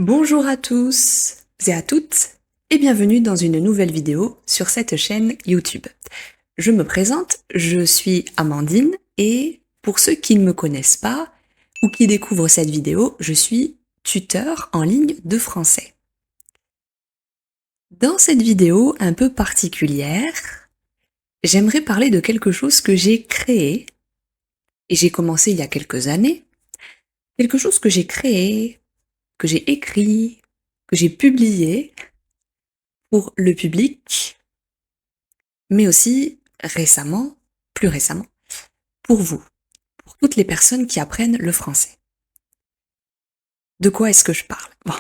Bonjour à tous et à toutes et bienvenue dans une nouvelle vidéo sur cette chaîne YouTube. Je me présente, je suis Amandine et pour ceux qui ne me connaissent pas ou qui découvrent cette vidéo, je suis tuteur en ligne de français. Dans cette vidéo un peu particulière, j'aimerais parler de quelque chose que j'ai créé et j'ai commencé il y a quelques années, quelque chose que j'ai créé, que j'ai écrit, que j'ai publié pour le public, mais aussi récemment, plus récemment, pour vous, pour toutes les personnes qui apprennent le français. De quoi est-ce que je parle? Bon.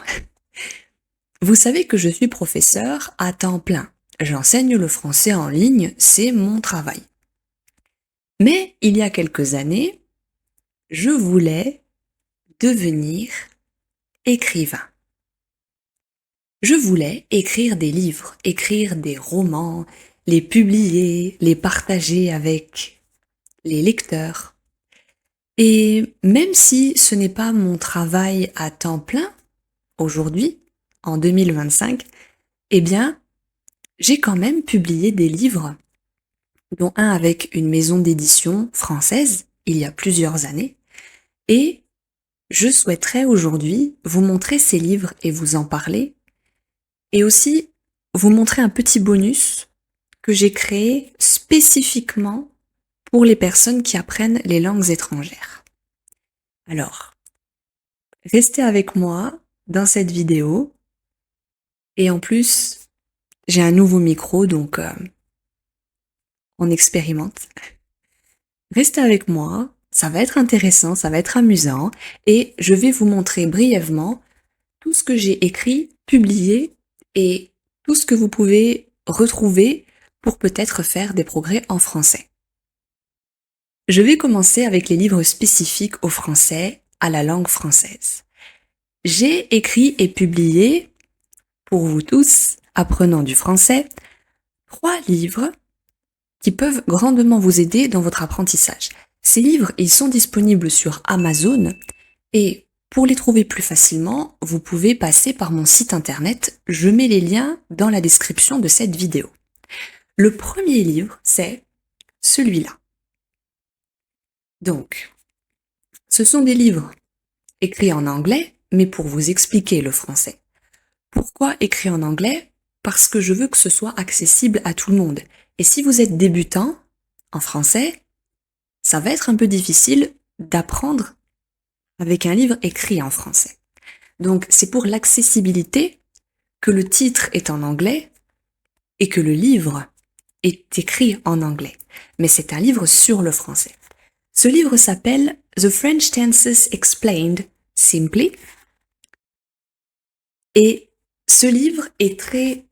Vous savez que je suis professeur à temps plein. J'enseigne le français en ligne, c'est mon travail. Mais il y a quelques années, je voulais devenir écrivain. Je voulais écrire des livres, écrire des romans, les publier, les partager avec les lecteurs. Et même si ce n'est pas mon travail à temps plein, aujourd'hui, en 2025, eh bien, j'ai quand même publié des livres, dont un avec une maison d'édition française, il y a plusieurs années, et je souhaiterais aujourd'hui vous montrer ces livres et vous en parler, et aussi vous montrer un petit bonus que j'ai créé spécifiquement pour les personnes qui apprennent les langues étrangères. Alors, restez avec moi dans cette vidéo, et en plus, j'ai un nouveau micro, donc on expérimente. Restez avec moi, ça va être intéressant, ça va être amusant, et je vais vous montrer brièvement tout ce que j'ai écrit, publié, et tout ce que vous pouvez retrouver pour peut-être faire des progrès en français. Je vais commencer avec les livres spécifiques au français, à la langue française. J'ai écrit et publié, pour vous tous, apprenants du français, 3 livres qui peuvent grandement vous aider dans votre apprentissage. Ces livres, ils sont disponibles sur Amazon et pour les trouver plus facilement, vous pouvez passer par mon site internet. Je mets les liens dans la description de cette vidéo. Le premier livre, c'est celui-là. Donc, ce sont des livres écrits en anglais, mais pour vous expliquer le français. Pourquoi écrire en anglais? Parce que je veux que ce soit accessible à tout le monde. Et si vous êtes débutant en français, ça va être un peu difficile d'apprendre avec un livre écrit en français. Donc c'est pour l'accessibilité que le titre est en anglais et que le livre est écrit en anglais. Mais c'est un livre sur le français. Ce livre s'appelle The French Tenses Explained Simply. Et ce livre est très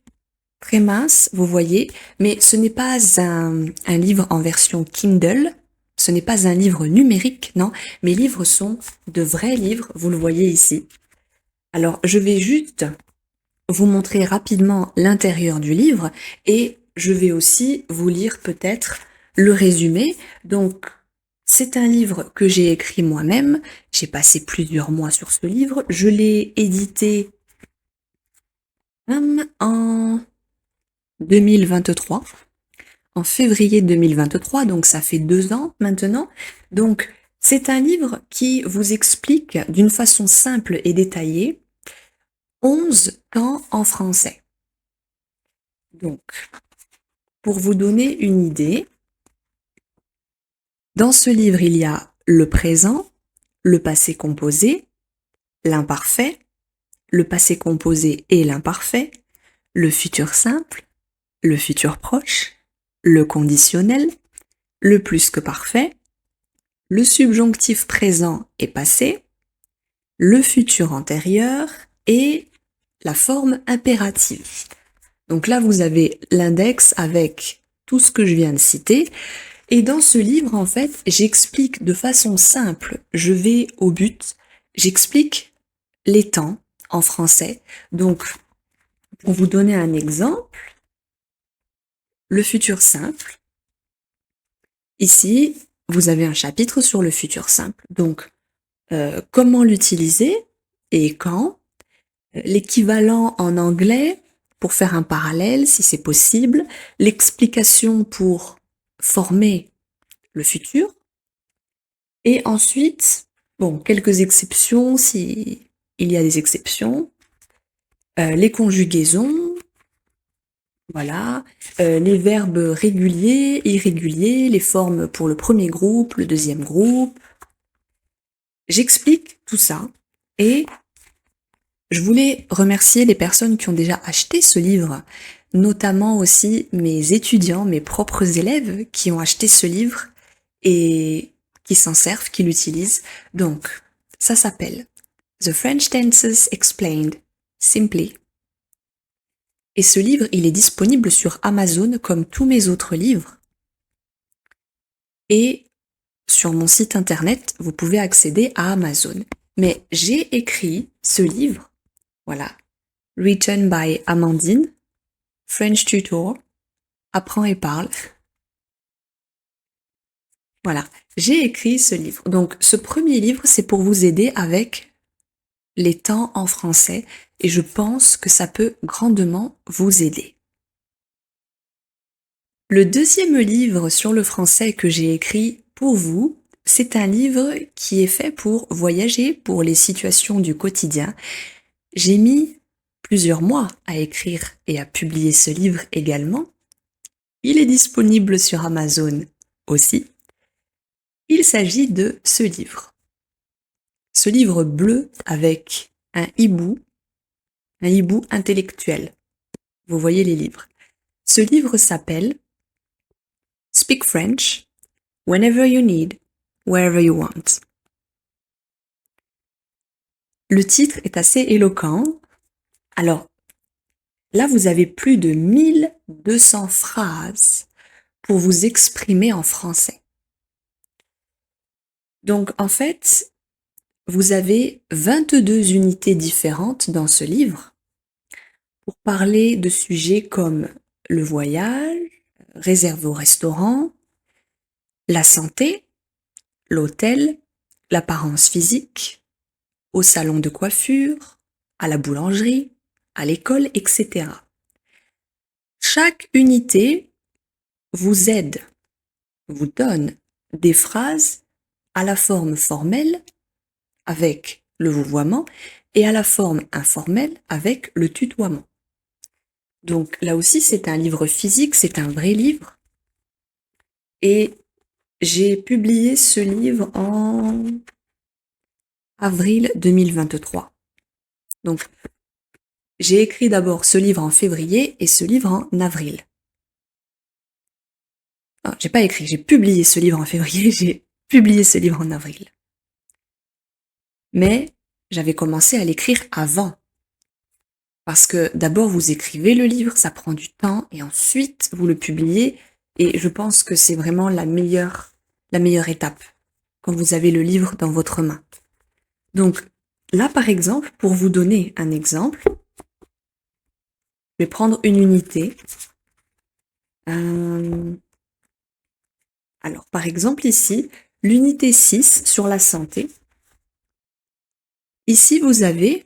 mince, vous voyez, mais ce n'est pas un livre en version Kindle, ce n'est pas un livre numérique, non, mes livres sont de vrais livres, vous le voyez ici. Alors, je vais juste vous montrer rapidement l'intérieur du livre et je vais aussi vous lire peut-être le résumé. Donc, c'est un livre que j'ai écrit moi-même, j'ai passé plusieurs mois sur ce livre, je l'ai édité en 2023, en février 2023, donc ça fait 2 ans maintenant. Donc c'est un livre qui vous explique d'une façon simple et détaillée 11 temps en français. Donc, pour vous donner une idée, dans ce livre il y a le présent, le passé composé, l'imparfait, le passé composé et l'imparfait, le futur simple, le futur proche, le conditionnel, le plus que parfait, le subjonctif présent et passé, le futur antérieur et la forme impérative. Donc là, vous avez l'index avec tout ce que je viens de citer. Et dans ce livre, en fait, j'explique de façon simple, je vais au but, j'explique les temps en français. Donc, pour vous donner un exemple, le futur simple. Ici, vous avez un chapitre sur le futur simple. Donc, comment l'utiliser et quand, l'équivalent en anglais pour faire un parallèle si c'est possible, l'explication pour former le futur, et ensuite, bon, quelques exceptions si il y a des exceptions, les conjugaisons, voilà, les verbes réguliers, irréguliers, les formes pour le premier groupe, le deuxième groupe. J'explique tout ça et je voulais remercier les personnes qui ont déjà acheté ce livre, notamment aussi mes étudiants, mes propres élèves qui ont acheté ce livre et qui s'en servent, qui l'utilisent. Donc, ça s'appelle The French Tenses Explained Simply. Et ce livre, il est disponible sur Amazon comme tous mes autres livres. Et sur mon site internet, vous pouvez accéder à Amazon. Mais j'ai écrit ce livre, voilà, Written by Amandine, French Tutor, apprends et parle. Voilà, j'ai écrit ce livre. Donc ce premier livre, c'est pour vous aider avec les temps en français et je pense que ça peut grandement vous aider. Le deuxième livre sur le français que j'ai écrit pour vous, c'est un livre qui est fait pour voyager, pour les situations du quotidien. J'ai mis plusieurs mois à écrire et à publier ce livre également. Il est disponible sur Amazon aussi. Il s'agit de ce livre. Ce livre bleu avec un hibou intellectuel. Vous voyez les livres. Ce livre s'appelle Speak French whenever you need, wherever you want. Le titre est assez éloquent. Alors, là, vous avez plus de 1200 phrases pour vous exprimer en français. Donc, en fait, vous avez 22 unités différentes dans ce livre pour parler de sujets comme le voyage, réservé au restaurant, la santé, l'hôtel, l'apparence physique, au salon de coiffure, à la boulangerie, à l'école, etc. Chaque unité vous aide, vous donne des phrases à la forme formelle avec le vouvoiement et à la forme informelle avec le tutoiement. Donc là aussi, c'est un livre physique, c'est un vrai livre. Et j'ai publié ce livre en avril 2023. Donc, j'ai écrit d'abord ce livre en février et ce livre en avril. Non, j'ai pas écrit, j'ai publié ce livre en février, j'ai publié ce livre en avril. Mais j'avais commencé à l'écrire avant. Parce que d'abord vous écrivez le livre, ça prend du temps, et ensuite vous le publiez, et je pense que c'est vraiment la meilleure étape, quand vous avez le livre dans votre main. Donc là par exemple, pour vous donner un exemple, je vais prendre une unité. Alors par exemple ici, l'unité 6 sur la santé. Ici vous avez,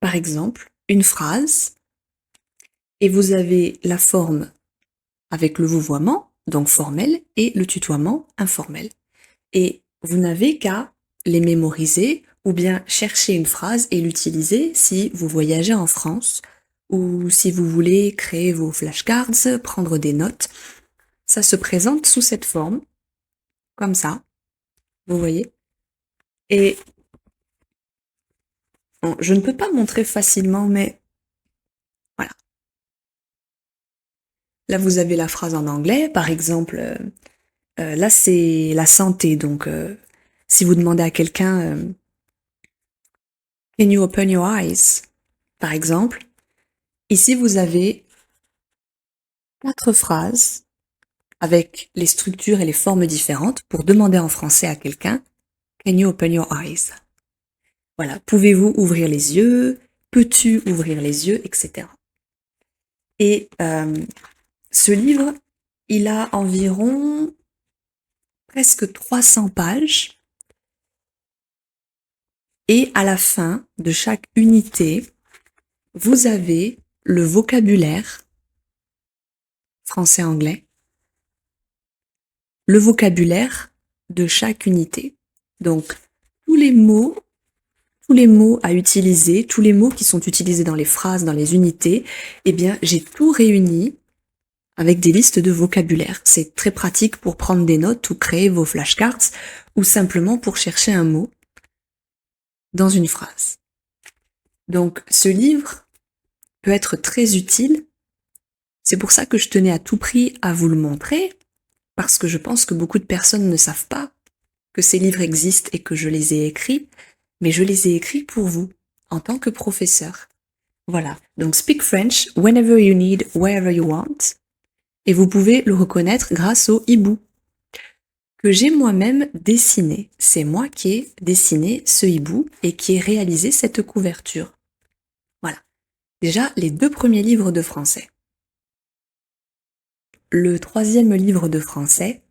par exemple, une phrase, et vous avez la forme avec le vouvoiement, donc formel, et le tutoiement informel. Et vous n'avez qu'à les mémoriser ou bien chercher une phrase et l'utiliser si vous voyagez en France ou si vous voulez créer vos flashcards, prendre des notes. Ça se présente sous cette forme, comme ça, vous voyez. Et bon, je ne peux pas montrer facilement, mais voilà. Là, vous avez la phrase en anglais, par exemple, là c'est la santé, donc si vous demandez à quelqu'un Can you open your eyes? Par exemple, ici vous avez 4 phrases avec les structures et les formes différentes pour demander en français à quelqu'un Can you open your eyes? Voilà, pouvez-vous ouvrir les yeux? Peux-tu ouvrir les yeux? Etc. Et ce livre, il a environ presque 300 pages. Et à la fin de chaque unité, vous avez le vocabulaire français-anglais, le vocabulaire de chaque unité. Donc, tous les mots à utiliser, tous les mots qui sont utilisés dans les phrases, dans les unités, eh bien, j'ai tout réuni avec des listes de vocabulaire. C'est très pratique pour prendre des notes ou créer vos flashcards ou simplement pour chercher un mot dans une phrase. Donc, ce livre peut être très utile. C'est pour ça que je tenais à tout prix à vous le montrer, parce que je pense que beaucoup de personnes ne savent pas que ces livres existent et que je les ai écrits, mais je les ai écrits pour vous, en tant que professeur. Voilà, donc Speak French whenever you need, wherever you want, et vous pouvez le reconnaître grâce au hibou que j'ai moi-même dessiné. C'est moi qui ai dessiné ce hibou et qui ai réalisé cette couverture. Voilà, déjà les 2 premiers livres de français. Le 3e livre de français,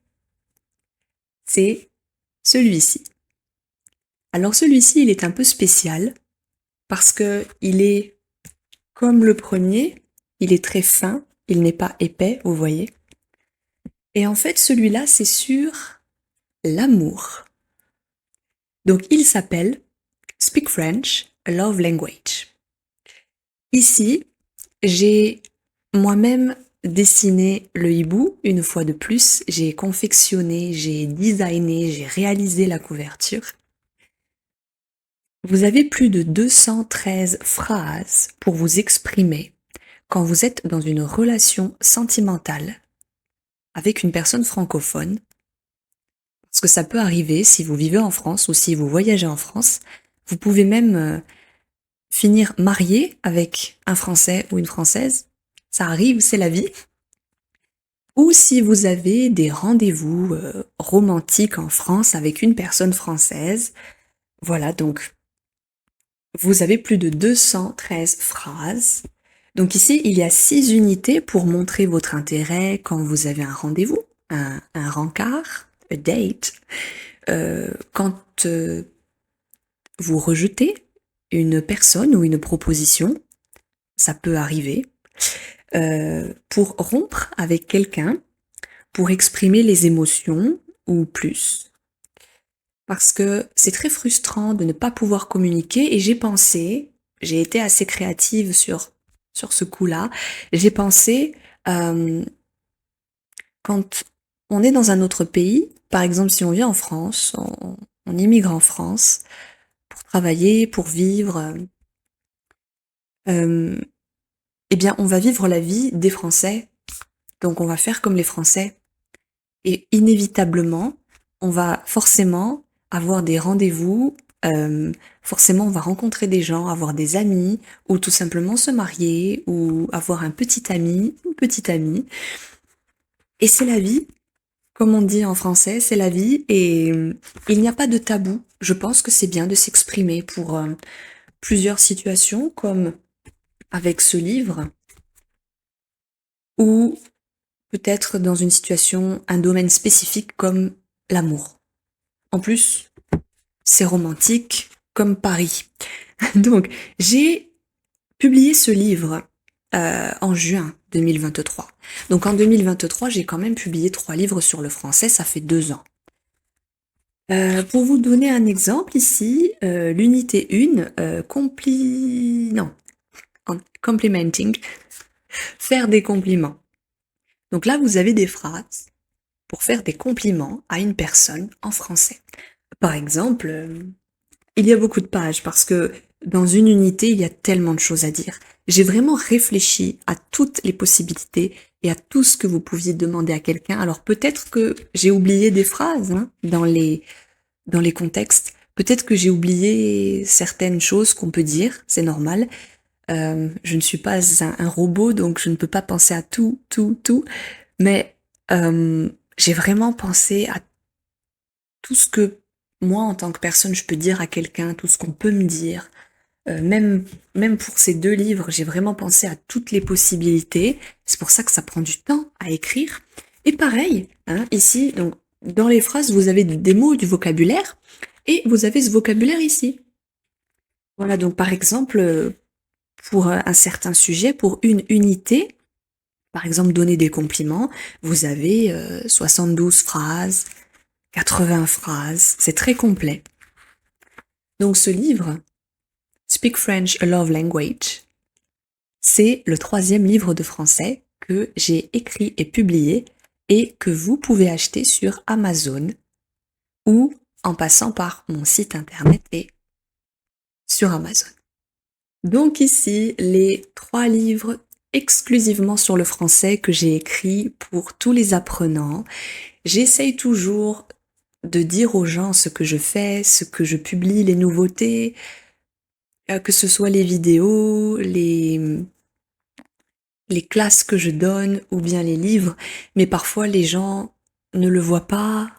c'est celui-ci. Alors celui-ci, il est un peu spécial parce que il est comme le premier, il est très fin, il n'est pas épais, vous voyez. Et en fait, celui-là, c'est sur l'amour. Donc il s'appelle Speak French, a Love Language. Ici, j'ai moi-même dessiné le hibou une fois de plus, j'ai confectionné, j'ai designé, j'ai réalisé la couverture. Vous avez plus de 213 phrases pour vous exprimer quand vous êtes dans une relation sentimentale avec une personne francophone. Parce que ça peut arriver si vous vivez en France ou si vous voyagez en France. Vous pouvez même finir marié avec un Français ou une Française. Ça arrive, c'est la vie. Ou si vous avez des rendez-vous romantiques en France avec une personne française. Voilà, donc vous avez plus de 213 phrases. Donc ici, il y a 6 unités pour montrer votre intérêt quand vous avez un rendez-vous, un rencard, a date. Quand vous rejetez une personne ou une proposition, ça peut arriver. Pour rompre avec quelqu'un, pour exprimer les émotions ou plus. Parce que c'est très frustrant de ne pas pouvoir communiquer et j'ai été assez créative sur ce coup-là, j'ai pensé quand on est dans un autre pays, par exemple si on vient en France, on immigre en France pour travailler, pour vivre, eh bien on va vivre la vie des Français, donc on va faire comme les Français. Et inévitablement, on va forcément avoir des rendez-vous, forcément on va rencontrer des gens, avoir des amis, ou tout simplement se marier, ou avoir un petit ami, une petite amie. Et c'est la vie, comme on dit en français, c'est la vie, et il n'y a pas de tabou. Je pense que c'est bien de s'exprimer pour plusieurs situations, comme avec ce livre, ou peut-être dans une situation, un domaine spécifique comme l'amour. En plus, c'est romantique comme Paris. Donc, j'ai publié ce livre en juin 2023. Donc en 2023, j'ai quand même publié 3 livres sur le français, ça fait 2 ans. Pour vous donner un exemple ici, l'unité 1, complimenting, faire des compliments. Donc là, vous avez des phrases pour faire des compliments à une personne en français. Par exemple, il y a beaucoup de pages parce que dans une unité, il y a tellement de choses à dire. J'ai vraiment réfléchi à toutes les possibilités et à tout ce que vous pouviez demander à quelqu'un. Alors peut-être que j'ai oublié des phrases dans les contextes. Peut-être que j'ai oublié certaines choses qu'on peut dire, c'est normal. Je ne suis pas un robot, donc je ne peux pas penser à tout. Mais j'ai vraiment pensé à tout ce que moi, en tant que personne, je peux dire à quelqu'un, tout ce qu'on peut me dire. Même pour ces 2 livres, j'ai vraiment pensé à toutes les possibilités. C'est pour ça que ça prend du temps à écrire. Et pareil, ici, donc dans les phrases, vous avez des mots, du vocabulaire, et vous avez ce vocabulaire ici. Voilà, donc par exemple, pour un certain sujet, pour une unité, par exemple donner des compliments, vous avez 72 phrases, 80 phrases, c'est très complet. Donc ce livre, Speak French, a Love Language, c'est le 3e livre de français que j'ai écrit et publié et que vous pouvez acheter sur Amazon ou en passant par mon site internet et sur Amazon. Donc ici, les 3 livres exclusivement sur le français que j'ai écrits pour tous les apprenants. J'essaye toujours de dire aux gens ce que je fais, ce que je publie, les nouveautés, que ce soit les vidéos, les classes que je donne ou bien les livres, mais parfois les gens ne le voient pas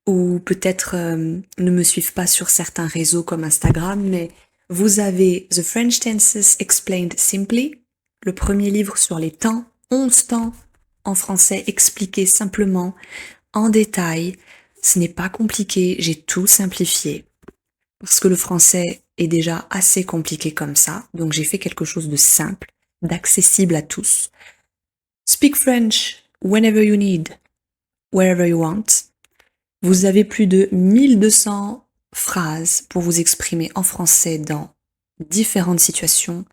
ou peut-être ne me suivent pas sur certains réseaux comme Instagram, mais vous avez The French Tenses Explained Simply, le premier livre sur les temps, 11 temps en français expliqué simplement, en détail. Ce n'est pas compliqué, j'ai tout simplifié. Parce que le français est déjà assez compliqué comme ça, donc j'ai fait quelque chose de simple, d'accessible à tous. Speak French whenever you need, wherever you want. Vous avez plus de 1200 phrases pour vous exprimer en français dans différentes situations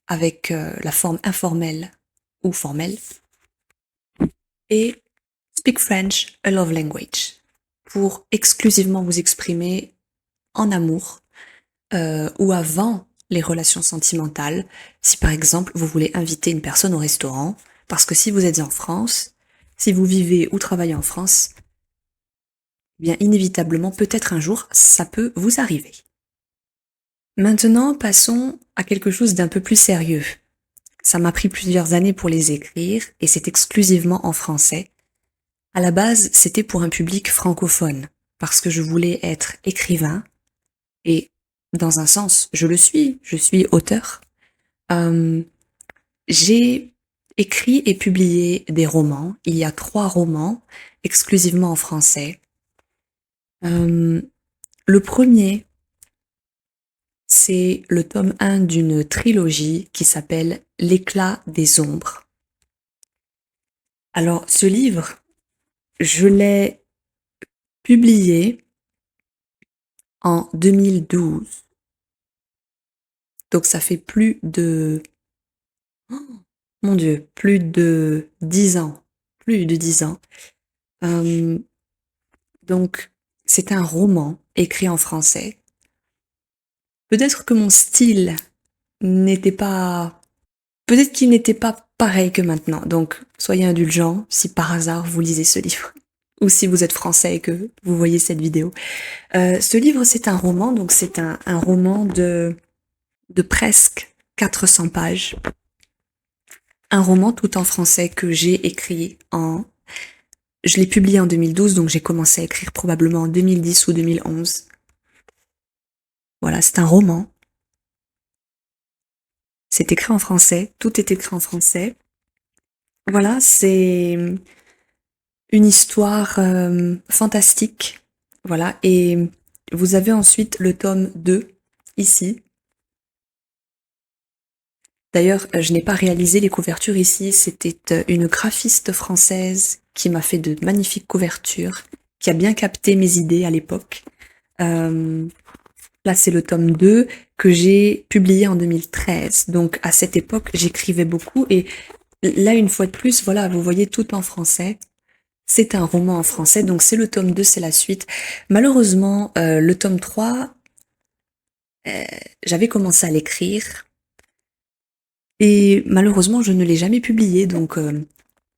avec la forme informelle ou formelle. Et Speak French, a love language, pour exclusivement vous exprimer en amour ou avant les relations sentimentales, si par exemple vous voulez inviter une personne au restaurant, parce que si vous êtes en France, si vous vivez ou travaillez en France, eh bien inévitablement, peut-être un jour, ça peut vous arriver. Maintenant, passons à quelque chose d'un peu plus sérieux. Ça m'a pris plusieurs années pour les écrire, et c'est exclusivement en français. À la base, c'était pour un public francophone, parce que je voulais être écrivain, et dans un sens, je suis auteur. J'ai écrit et publié des romans. Il y a 3 romans, exclusivement en français. Le premier, c'est le tome 1 d'une trilogie qui s'appelle L'éclat des ombres. Alors, ce livre, je l'ai publié en 2012. Donc ça fait plus de... Oh, mon Dieu, plus de 10 ans. Plus de 10 ans. Donc, c'est un roman écrit en français. Peut-être que mon style n'était pas... Peut-être qu'il n'était pas pareil que maintenant. Donc, soyez indulgents si par hasard vous lisez ce livre. Ou si vous êtes français et que vous voyez cette vidéo. Ce livre, c'est un roman. Donc, c'est un roman de presque 400 pages. Un roman tout en français que j'ai écrit en... Je l'ai publié en 2012, donc j'ai commencé à écrire probablement en 2010 ou 2011. Voilà, c'est un roman. C'est écrit en français, tout est écrit en français. Voilà, c'est une histoire fantastique. Voilà, et vous avez ensuite le tome 2, ici. D'ailleurs, je n'ai pas réalisé les couvertures ici, c'était une graphiste française qui m'a fait de magnifiques couvertures, qui a bien capté mes idées à l'époque. Là, c'est le tome 2 que j'ai publié en 2013. Donc, à cette époque, j'écrivais beaucoup. Et là, une fois de plus, voilà, vous voyez tout en français. C'est un roman en français. Donc, c'est le tome 2, c'est la suite. Malheureusement, le tome 3, j'avais commencé à l'écrire. Et malheureusement, je ne l'ai jamais publié. Donc,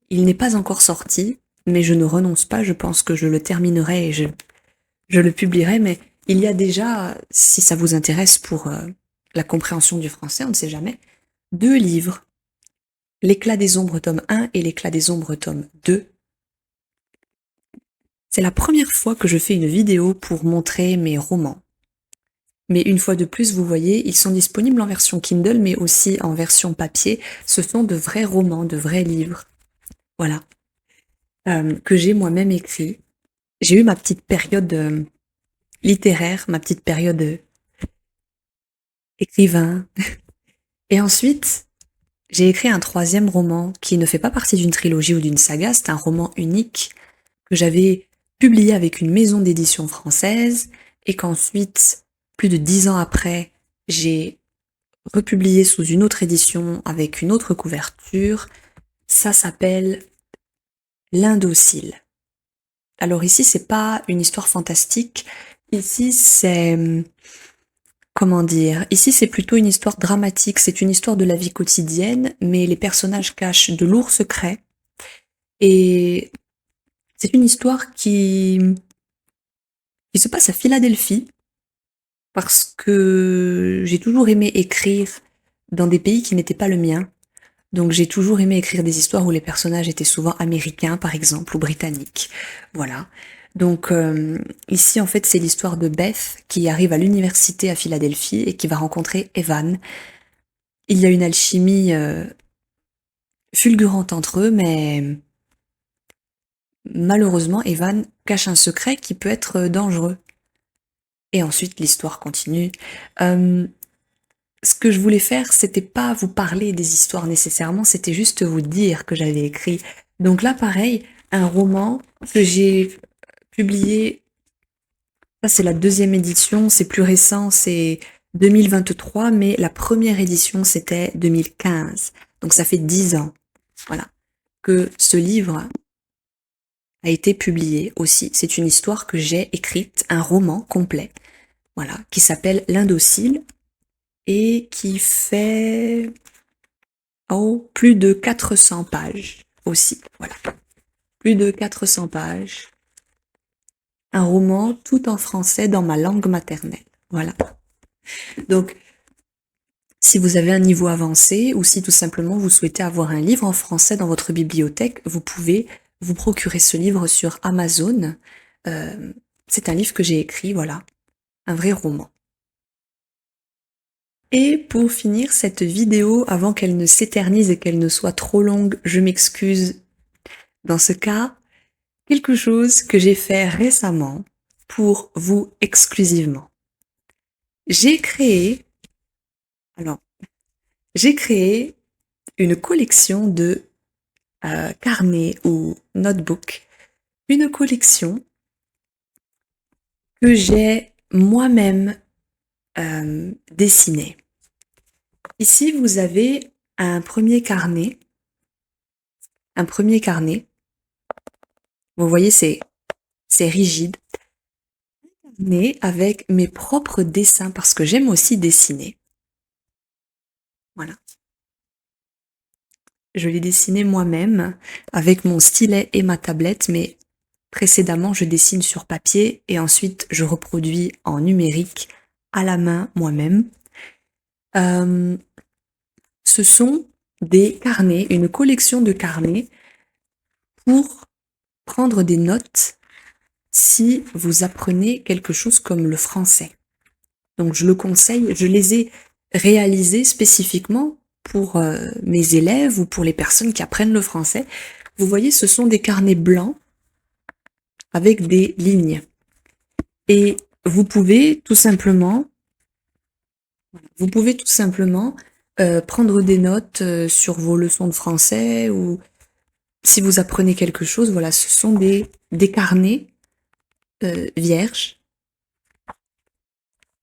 il n'est pas encore sorti. Mais je ne renonce pas. Je pense que je le terminerai et je le publierai. Mais il y a déjà, si ça vous intéresse pour la compréhension du français, on ne sait jamais, 2 livres. L'éclat des ombres tome 1 et l'éclat des ombres tome 2. C'est la première fois que je fais une vidéo pour montrer mes romans. Mais une fois de plus, vous voyez, ils sont disponibles en version Kindle, mais aussi en version papier. Ce sont de vrais romans, de vrais livres. Voilà. Que j'ai moi-même écrit. J'ai eu ma petite période littéraire, ma petite période écrivain. Et ensuite, j'ai écrit un troisième roman qui ne fait pas partie d'une trilogie ou d'une saga, c'est un roman unique que j'avais publié avec une maison d'édition française et qu'ensuite, plus de 10 ans après, j'ai republié sous une autre édition avec une autre couverture. Ça s'appelle L'Indocile. Alors ici, c'est pas une histoire fantastique. Ici, comment dire? Ici, c'est plutôt une histoire dramatique. C'est une histoire de la vie quotidienne, mais les personnages cachent de lourds secrets. Et c'est une histoire qui se passe à Philadelphie, parce que j'ai toujours aimé écrire dans des pays qui n'étaient pas le mien. Donc j'ai toujours aimé écrire des histoires où les personnages étaient souvent américains, par exemple, ou britanniques. Voilà. Donc ici, en fait, c'est l'histoire de Beth qui arrive à l'université à Philadelphie et qui va rencontrer Evan. Il y a une alchimie fulgurante entre eux, mais malheureusement, Evan cache un secret qui peut être dangereux. Et ensuite, l'histoire continue. Ce que je voulais faire, c'était pas vous parler des histoires nécessairement, c'était juste vous dire que j'avais écrit. Donc là, pareil, un roman que j'ai publié, ça c'est la deuxième édition, c'est plus récent, c'est 2023, mais la première édition c'était 2015. Donc ça fait 10 ans, voilà, que ce livre a été publié aussi. C'est une histoire que j'ai écrite, un roman complet, voilà, qui s'appelle L'Indocile et qui fait plus de 400 pages aussi, voilà. Plus de 400 pages. Un roman tout en français dans ma langue maternelle, voilà. Donc, si vous avez un niveau avancé ou si tout simplement vous souhaitez avoir un livre en français dans votre bibliothèque, vous pouvez vous procurer ce livre sur Amazon. C'est un livre que j'ai écrit, voilà, un vrai roman. Et pour finir cette vidéo, avant qu'elle ne s'éternise et qu'elle ne soit trop longue, je m'excuse. Dans ce cas, quelque chose que j'ai fait récemment pour vous exclusivement. J'ai créé une collection de carnets ou notebooks, une collection que j'ai moi-même dessinée. Ici, vous avez un premier carnet. Vous voyez, c'est rigide. Mais avec mes propres dessins, parce que j'aime aussi dessiner. Voilà. Je l'ai dessiné moi-même avec mon stylet et ma tablette, mais précédemment, je dessine sur papier et ensuite je reproduis en numérique à la main moi-même. Ce sont des carnets, une collection de carnets pour prendre des notes si vous apprenez quelque chose comme le français. Donc je le conseille, je les ai réalisés spécifiquement pour mes élèves ou pour les personnes qui apprennent le français. Vous voyez, ce sont des carnets blancs avec des lignes. Et vous pouvez tout simplement prendre des notes sur vos leçons de français ou si vous apprenez quelque chose. Voilà, ce sont des carnets vierges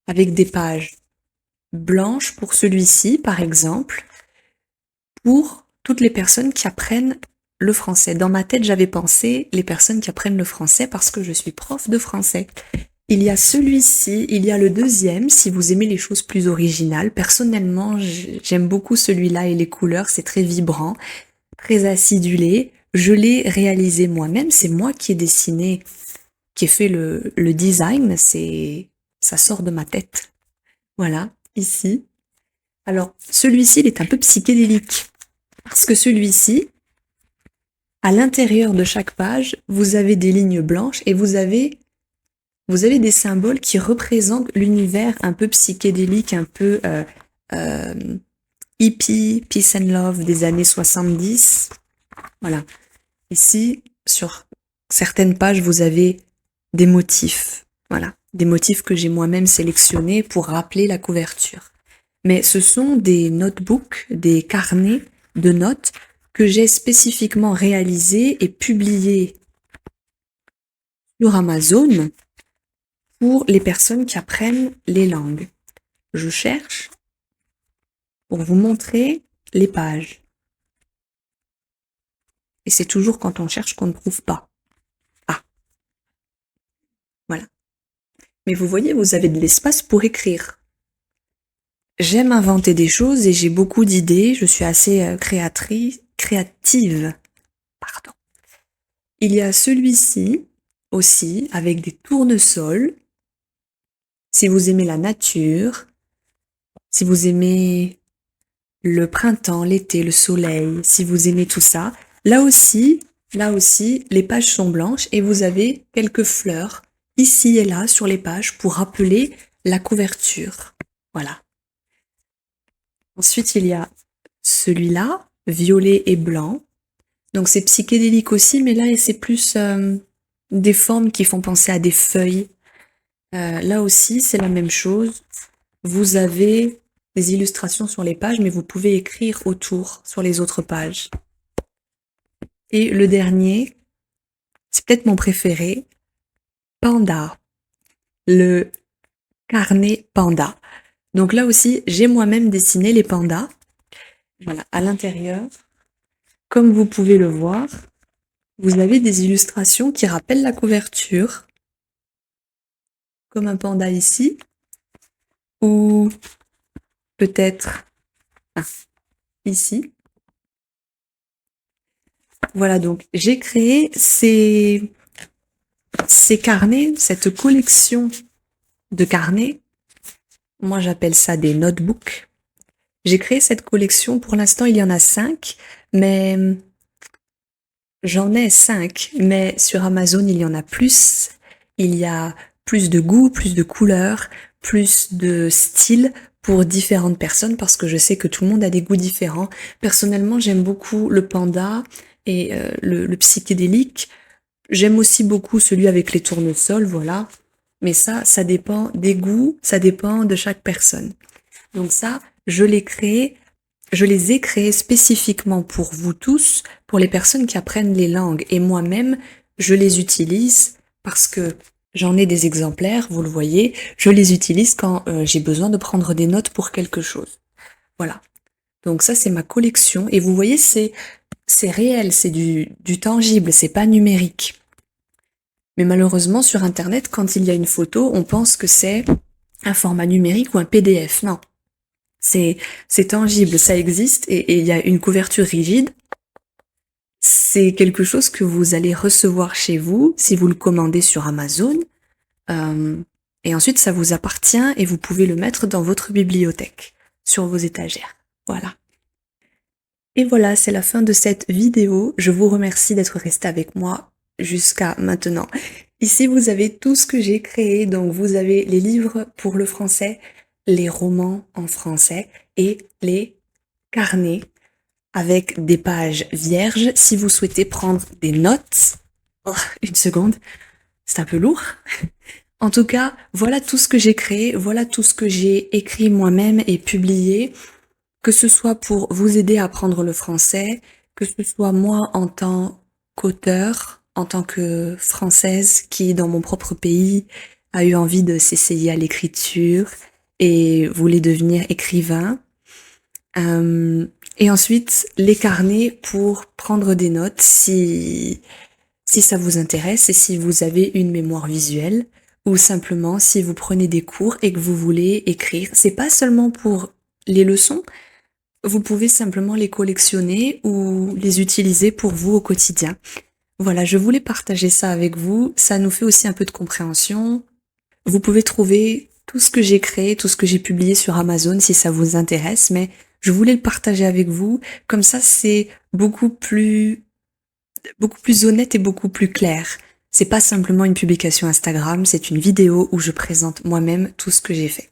avec des pages blanches pour celui-ci, par exemple, pour toutes les personnes qui apprennent le français. Dans ma tête, j'avais pensé les personnes qui apprennent le français parce que je suis prof de français. Il y a celui-ci, il y a le deuxième, si vous aimez les choses plus originales. Personnellement, j'aime beaucoup celui-là et les couleurs, c'est très vibrant, très acidulé. Je l'ai réalisé moi-même, c'est moi qui ai dessiné, qui ai fait le design, ça sort de ma tête. Voilà, ici. Alors, celui-ci, il est un peu psychédélique. Parce que celui-ci, à l'intérieur de chaque page, vous avez des lignes blanches et vous avez des symboles qui représentent l'univers un peu psychédélique, un peu hippie, peace and love des années 70. Voilà. Ici, sur certaines pages, vous avez des motifs. Voilà. Des motifs que j'ai moi-même sélectionnés pour rappeler la couverture. mais ce sont des notebooks, des carnets de notes que j'ai spécifiquement réalisés et publiés sur Amazon pour les personnes qui apprennent les langues. Je cherche pour vous montrer les pages. Et c'est toujours quand on cherche qu'on ne trouve pas. Ah, voilà. Mais vous voyez, vous avez de l'espace pour écrire. J'aime inventer des choses et j'ai beaucoup d'idées. Je suis assez créative. Pardon. Il y a celui-ci aussi avec des tournesols. Si vous aimez la nature, si vous aimez le printemps, l'été, le soleil, si vous aimez tout ça, là aussi, les pages sont blanches et vous avez quelques fleurs ici et là sur les pages pour rappeler la couverture. Voilà. Ensuite, il y a celui-là, violet et blanc. Donc c'est psychédélique aussi, mais là c'est plus des formes qui font penser à des feuilles. Là aussi, c'est la même chose. Vous avez des illustrations sur les pages, mais vous pouvez écrire autour sur les autres pages. Et le dernier, c'est peut-être mon préféré, Panda. Le carnet Panda. Donc là aussi, j'ai moi-même dessiné les pandas. Voilà, à l'intérieur. Comme vous pouvez le voir, vous avez des illustrations qui rappellent la couverture. Comme un panda ici. Ou peut-être ici. Voilà, donc j'ai créé ces carnets, cette collection de carnets. Moi, j'appelle ça des notebooks. J'ai créé cette collection. Pour l'instant, il y en a 5, mais j'en ai 5. Mais sur Amazon, il y en a plus. Il y a plus de goûts, plus de couleurs, plus de styles pour différentes personnes parce que je sais que tout le monde a des goûts différents. Personnellement, j'aime beaucoup le panda et le psychédélique. J'aime aussi beaucoup celui avec les tournesols, voilà. Mais ça dépend des goûts, ça dépend de chaque personne. Donc ça, je les ai créés spécifiquement pour vous tous, pour les personnes qui apprennent les langues. Et moi-même, je les utilise parce que j'en ai des exemplaires, vous le voyez. Je les utilise quand j'ai besoin de prendre des notes pour quelque chose. Voilà. Donc ça, c'est ma collection. Et vous voyez, c'est réel, c'est du tangible, c'est pas numérique. Mais malheureusement, sur Internet, quand il y a une photo, on pense que c'est un format numérique ou un PDF. Non. C'est tangible, ça existe et il y a une couverture rigide. C'est quelque chose que vous allez recevoir chez vous si vous le commandez sur Amazon. Et ensuite, ça vous appartient et vous pouvez le mettre dans votre bibliothèque, sur vos étagères. Voilà. Et voilà, c'est la fin de cette vidéo. Je vous remercie d'être resté avec moi jusqu'à maintenant. Ici, vous avez tout ce que j'ai créé. Donc, vous avez les livres pour le français, les romans en français et les carnets avec des pages vierges si vous souhaitez prendre des notes. Oh, une seconde, c'est un peu lourd. En tout cas, voilà tout ce que j'ai créé, voilà tout ce que j'ai écrit moi-même et publié, que ce soit pour vous aider à apprendre le français, que ce soit moi en tant qu'auteur, en tant que Française qui, dans mon propre pays, a eu envie de s'essayer à l'écriture et voulait devenir écrivain. Et ensuite, les carnets pour prendre des notes si ça vous intéresse et si vous avez une mémoire visuelle ou simplement si vous prenez des cours et que vous voulez écrire. C'est pas seulement pour les leçons, vous pouvez simplement les collectionner ou les utiliser pour vous au quotidien. Voilà, je voulais partager ça avec vous. Ça nous fait aussi un peu de compréhension. Vous pouvez trouver tout ce que j'ai créé, tout ce que j'ai publié sur Amazon si ça vous intéresse, mais je voulais le partager avec vous. Comme ça, c'est beaucoup plus honnête et beaucoup plus clair. C'est pas simplement une publication Instagram, c'est une vidéo où je présente moi-même tout ce que j'ai fait.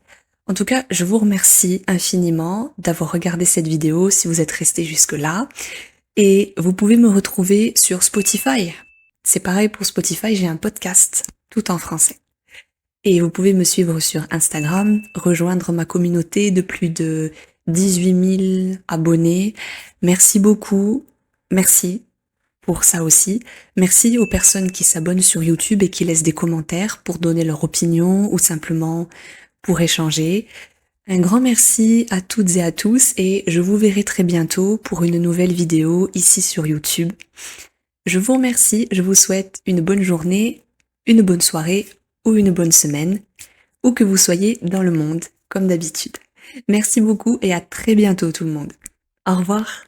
En tout cas, je vous remercie infiniment d'avoir regardé cette vidéo si vous êtes resté jusque-là. Et vous pouvez me retrouver sur Spotify. C'est pareil pour Spotify, j'ai un podcast, tout en français. Et vous pouvez me suivre sur Instagram, rejoindre ma communauté de plus de 18 000 abonnés. Merci beaucoup. Merci pour ça aussi. Merci aux personnes qui s'abonnent sur YouTube et qui laissent des commentaires pour donner leur opinion ou simplement pour échanger. Un grand merci à toutes et à tous et je vous verrai très bientôt pour une nouvelle vidéo ici sur YouTube. Je vous remercie, je vous souhaite une bonne journée, une bonne soirée ou une bonne semaine, où que vous soyez dans le monde, comme d'habitude. Merci beaucoup et à très bientôt tout le monde. Au revoir.